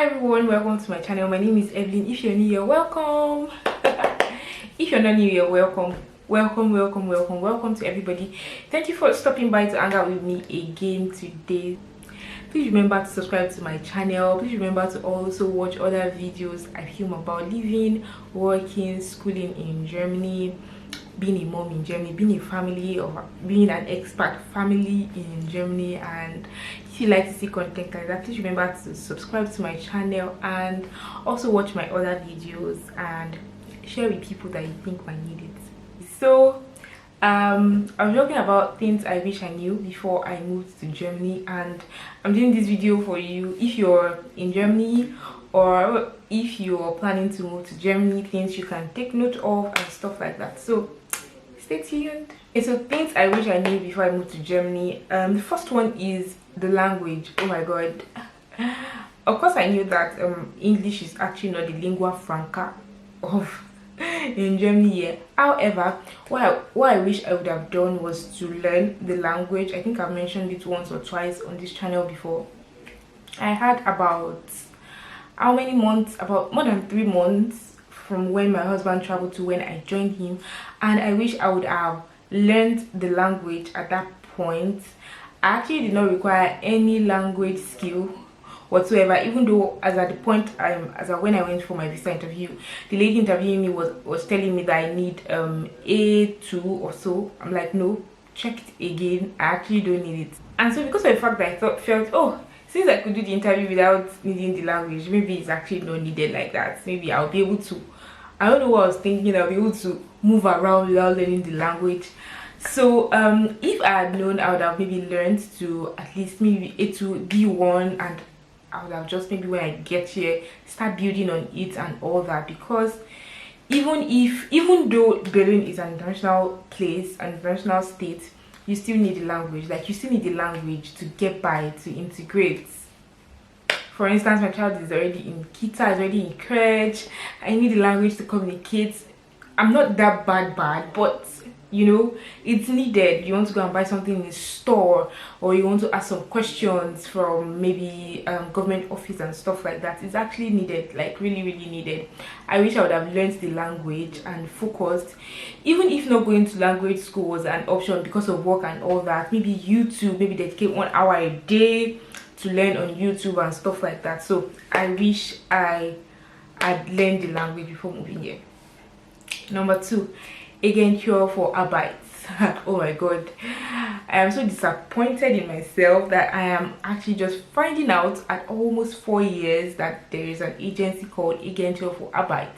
everyone, welcome to my channel. My name is Evelyn. If you're new, you're welcome. If you're not new, you're welcome. Welcome to everybody. Thank you for stopping by to hang out with me again today. Please remember to subscribe to my channel. Please remember to also watch other videos I film about living, working, schooling in Germany, being a mom in Germany, being a family, or being an expat family in Germany. And if you like to see content like that, please remember to subscribe to my channel and also watch my other videos and share with people that you think might need it. So I'm talking about things I wish I knew before I moved to Germany, and I'm doing this video for you if you're in Germany or if you're planning to move to Germany, things you can take note of and stuff like that. So stay tuned. Okay, so things I wish I knew before I moved to Germany. The first one is the language. Oh my god. Of course I knew that English is actually not the lingua franca of in Germany here. However, what I wish I would have done was to learn the language. I think I've mentioned it once or twice on this channel before. I had about how many months, about more than 3 months from when my husband traveled to when I joined him, and I wish I would have learned the language at that point. I actually did not require any language skill whatsoever, even though as at the point when I went for my visa interview, the lady interviewing me was telling me that I need A2 or so. I'm like, no, check it again, I actually don't need it. And so because of the fact that I felt, oh, since I could do the interview without needing the language, maybe it's actually not needed like that. Maybe I'll be able to, I don't know what I was thinking, I'll be able to move around without learning the language. So if I had known, I would have maybe learned to at least maybe A2, B1, and I would have just maybe when I get here start building on it and all that. Because even though Berlin is an international place, an international state, you still need the language. Like, you still need the language to get by, to integrate. For instance, my child is already in Kita, is already in crèche. I need the language to communicate. I'm not that bad, but you know, it's needed. You want to go and buy something in a store, or you want to ask some questions from maybe government office and stuff like that. It's actually needed, like really needed. I wish I would have learned the language and focused. Even if not going to language school was an option because of work and all that, maybe YouTube, maybe dedicate 1 hour a day to learn on YouTube and stuff like that. So I wish I had learned the language before moving here. Number 2, again, cure for Arbeit. Oh my god, I am so disappointed in myself that I am actually just finding out at almost 4 years that there is an agency called Agentur for Arbeit.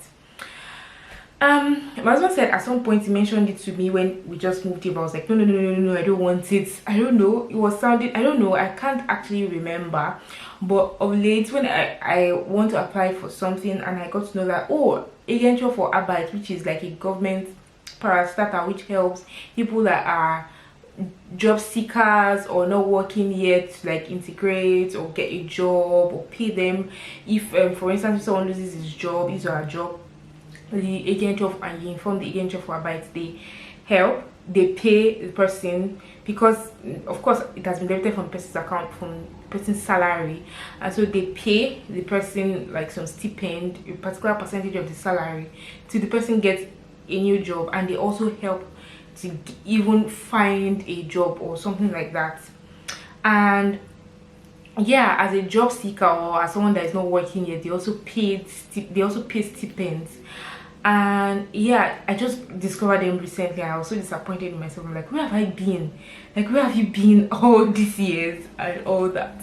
My husband said at some point, he mentioned it to me when we just moved here, but I was like, no, I don't want it. I don't know, it was sounding, I don't know, I can't actually remember. But of late, when I want to apply for something and I got to know that, oh, Agentur for Arbeit, which is like a government parastatal which helps people that are job seekers or not working yet to like integrate or get a job, or pay them if for instance, if someone loses his job, his or her job, the agent of, and you inform the agent for Arbeit, they help, they pay the person, because of course it has been debited from the person's account, from the person's salary, and so they pay the person like some stipend, a particular percentage of the salary, till the person gets a new job, and they also help to even find a job or something like that. And yeah, as a job seeker or as someone that is not working yet, they also pay stipends. And yeah, I just discovered them recently. I was so disappointed in myself. I'm like, where have I been? Like, where have you been all these years and all that?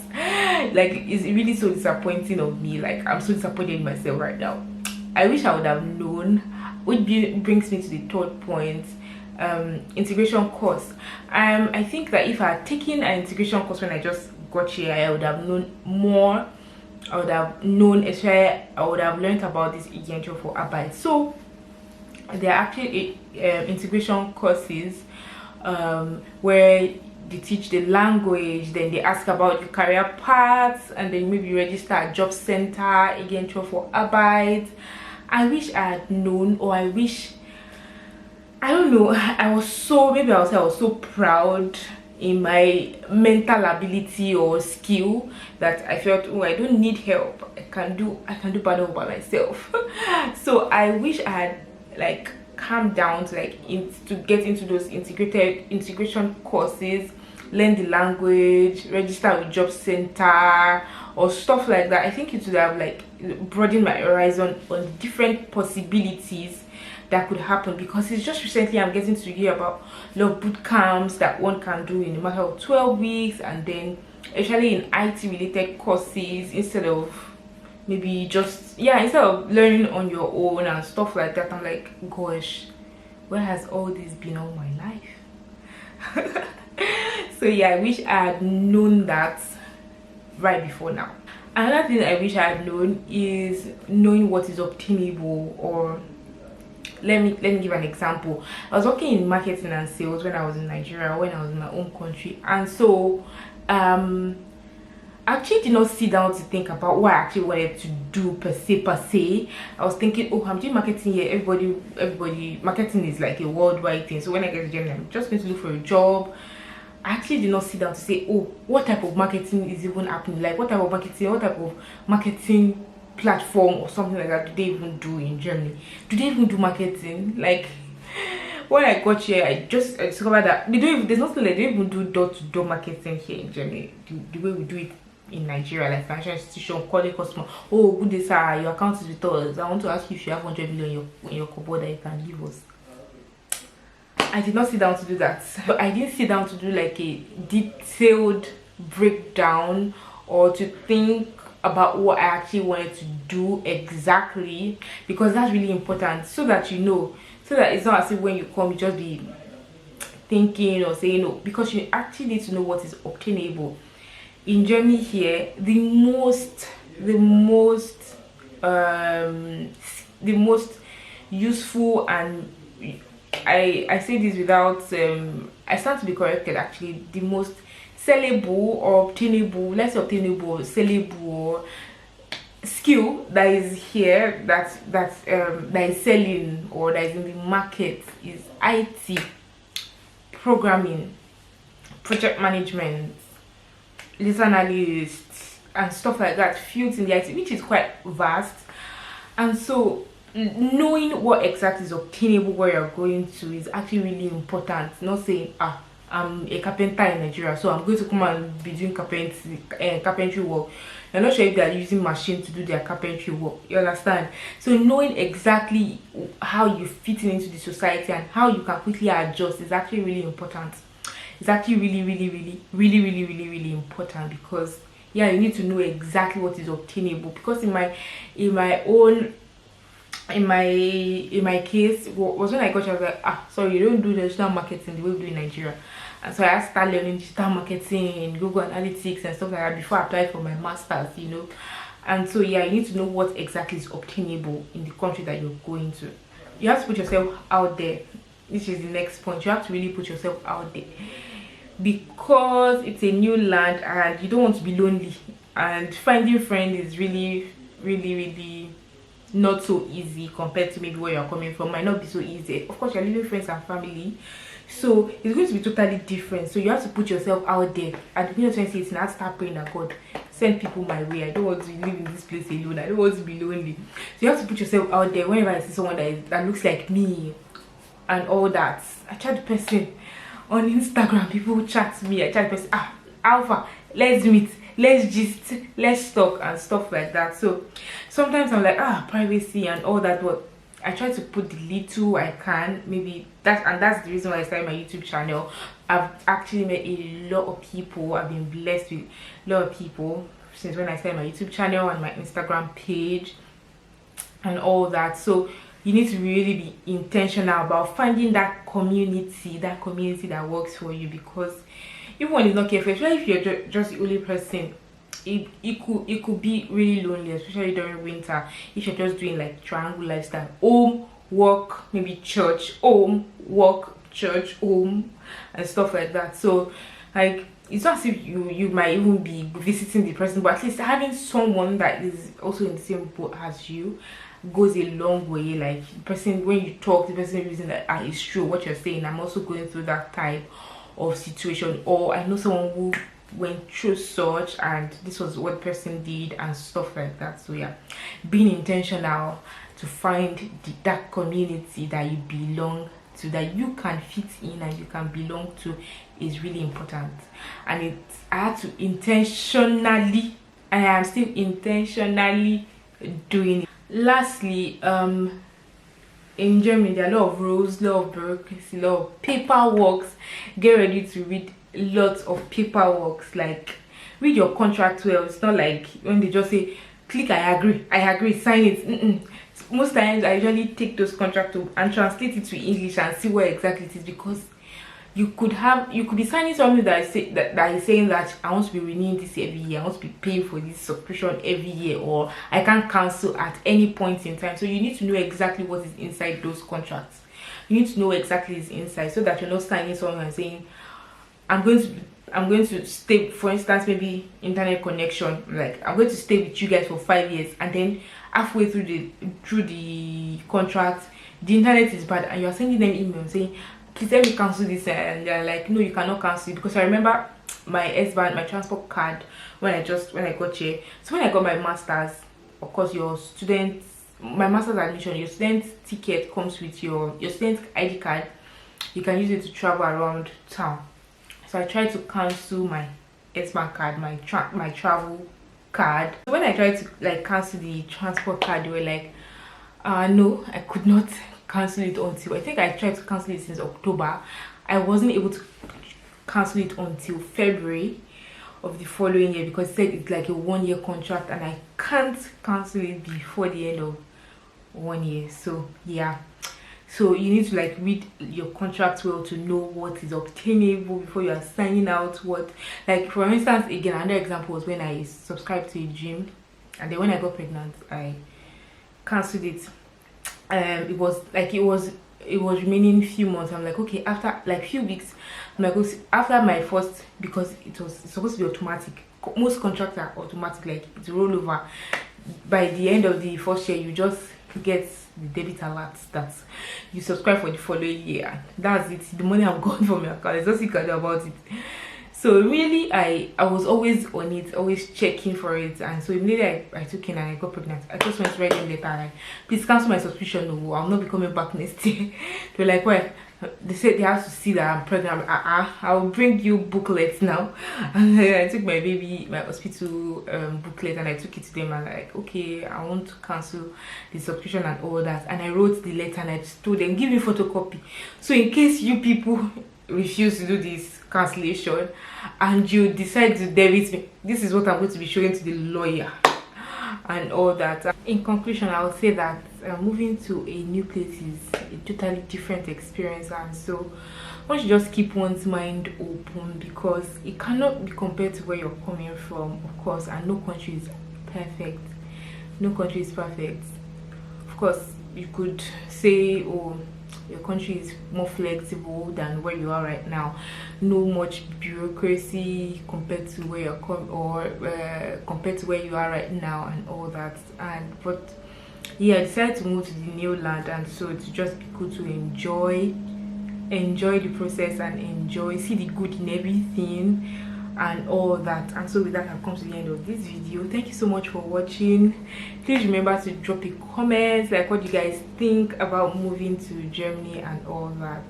Like, it's really so disappointing of me. Like, I'm so disappointed in myself right now. I wish I would have known. Which brings me to the third point, integration course. I think that if I had taken an integration course when I just got here, I would have known more. I would have known, especially I would have learned about this Agentur for Arbeit. So there are actually integration courses where they teach the language, then they ask about your career paths, and then maybe register a job center, Agentur for Arbeit. I wish I had known, or I don't know, I was so proud in my mental ability or skill that I felt, oh, I don't need help, I can do better by myself. So I wish I had like calmed down to to get into those integration courses, learn the language, register with job center or stuff like that. I think it would have like broadened my horizon on different possibilities that could happen, because it's just recently I'm getting to hear about a lot of boot camps that one can do in a matter of 12 weeks, and then especially in IT related courses, instead of maybe just instead of learning on your own and stuff like that. I'm like, gosh, where has all this been all my life? So yeah, I wish I had known that right before now. Another thing I wish I had known is knowing what is obtainable. Or let me give an example. I was working in marketing and sales when I was in Nigeria, when I was in my own country, and so I actually did not sit down to think about what I actually wanted to do per se. I was thinking, oh, I'm doing marketing here. Everybody, marketing is like a worldwide thing. So when I get to Germany, I'm just going to look for a job. I actually did not sit down to say, oh, what type of marketing is even happening? Like, what type of marketing platform or something like that do they even do in Germany? Do they even do marketing? Like, when I got here, I discovered that there's nothing like they don't even do door-to-door marketing here in Germany the way we do it in Nigeria, like financial institution calling customer. Oh, good day, sir, your account is with us. I want to ask you if you have 100 million in your cupboard that you can give us. I did not sit down to do that. But I didn't sit down to do like a detailed breakdown or to think about what I actually wanted to do exactly, because that's really important, so that you know, so that it's not as if when you come you just be thinking or saying no, because you actually need to know what is obtainable. In Germany here, the most useful, and I say this without I stand to be corrected actually, the most sellable or obtainable, let's say obtainable, sellable skill that is here, that is selling or that is in the market, is IT, programming, project management, data analysts and stuff like that, fields in the IT, which is quite vast. And so knowing what exactly is obtainable where you're going to is actually really important. Not saying, I'm a carpenter in Nigeria, so I'm going to come and be doing carpentry work. You're not sure if they're using machine to do their carpentry work. You understand? So knowing exactly how you fit into the society and how you can quickly adjust is actually really important. It's actually really important, because you need to know exactly what is obtainable. Because in my case was when I got here, I was like, sorry, you don't do digital marketing the way we do in Nigeria. And so I started learning digital marketing, Google Analytics and stuff like that before I applied for my master's, And so you need to know what exactly is obtainable in the country that you're going to. You have to put yourself out there. This is the next point. You have to really put yourself out there, because it's a new land and you don't want to be lonely, and finding friends is really not so easy compared to maybe where you're coming from. Might not be so easy. Of course, you're leaving friends and family, so it's going to be totally different. So you have to put yourself out there. At the beginning of 2018, I have to start praying that God send people my way. I don't want to live in this place alone. I don't want to be lonely. So you have to put yourself out there. Whenever I see someone that looks like me and all that, I chat the person on Instagram. People chat me. I chat the person, Alpha, let's meet, let's gist, let's talk and stuff like that. So sometimes I'm like, privacy and all that, but I try to put the little I can. Maybe that's the reason why I started my YouTube channel. I've actually met a lot of people. I've been blessed with a lot of people since when I started my YouTube channel and my Instagram page and all that. So you need to really be intentional about finding that community that works for you, because even when it's not careful, especially if you're just the only person, it could be really lonely, especially during winter, if you're just doing like triangle lifestyle: home, work, maybe church, home, work, church, home, and stuff like that. So like, it's not as if you might even be visiting the person, but at least having someone that is also in the same boat as you goes a long way. Like, the person, when you talk, the person reason that it's true what you're saying, I'm also going through that type of situation, or I know someone who went through such and this was what person did and stuff like that. So yeah, being intentional to find that community that you belong to, that you can fit in and you can belong to, is really important. And I had to intentionally, and I am still intentionally doing it. Lastly, in Germany there are a lot of rules, a lot of bureaucracy, a lot of paperwork. Get ready to read lots of paperwork. Like, read your contract well. It's not like when they just say click I agree, sign it. Most times I usually take those contracts and translate it to English and see where exactly it is, because you could be signing something that is saying that I want to be renewing this every year, I want to be paying for this subscription every year, or I can't cancel at any point in time. So you need to know exactly what is inside those contracts. You need to know exactly what's inside, so that you're not signing something and saying I'm going to stay, for instance, maybe internet connection, like I'm going to stay with you guys for 5 years, and then halfway through the contract the internet is bad, and you're sending them email saying please let me cancel this, and they're like no, you cannot cancel it. Because I remember my S-Bahn, my transport card, when I got here. So when I got my master's, of course my master's admission, your student ticket comes with your student ID card. You can use it to travel around town. So I tried to cancel my S-Bahn card, my travel card. So when I tried to like cancel the transport card, they were like no, I could not cancel it until, I think I tried to cancel it since October. I wasn't able to cancel it until February of the following year, because it said it's like a 1-year contract and I can't cancel it before the end of 1 year. So yeah, so you need to like read your contract well to know what is obtainable before you are signing out. What, like for instance, again, another example was when I subscribed to a gym, and then when I got pregnant I cancelled it. It was remaining few months. I'm like, okay, after like few weeks, I'm like, after my first, because it's supposed to be automatic, most contracts are automatic, like it's rollover. By the end of the first year you just get the debit alert that you subscribe for the following year. That's it, the money I've got from your account. There's nothing you can do about it. So really I was always on it, always checking for it. And so immediately I took in and I got pregnant, I just went to write them letter like, please cancel my subscription, no, I'll not be coming back next year. They were like, well, they said they have to see that I'm pregnant. I'll bring you booklets now. And then I took my hospital booklet, and I took it to them, and like, okay, I want to cancel the subscription and all that. And I wrote the letter and I told them, give me photocopy, so in case you people refuse to do this cancellation and you decide to debit me, this is what I'm going to be showing to the lawyer and all that. In conclusion, I would say that moving to a new place is a totally different experience, and so one should just keep one's mind open, because it cannot be compared to where you're coming from, of course, and no country is perfect. No country is perfect. Of course, you could say, oh, your country is more flexible than where you are right now, no much bureaucracy compared to where you're compared to where you are right now and all that. But yeah, I decided to move to the new land, and so to just be good to enjoy the process and see the good in everything and all that. And so with that, I've come to the end of this video. Thank you so much for watching. Please remember to drop a comment, like what you guys think about moving to Germany and all that.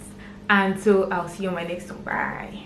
And so I'll see you on my next one. Bye.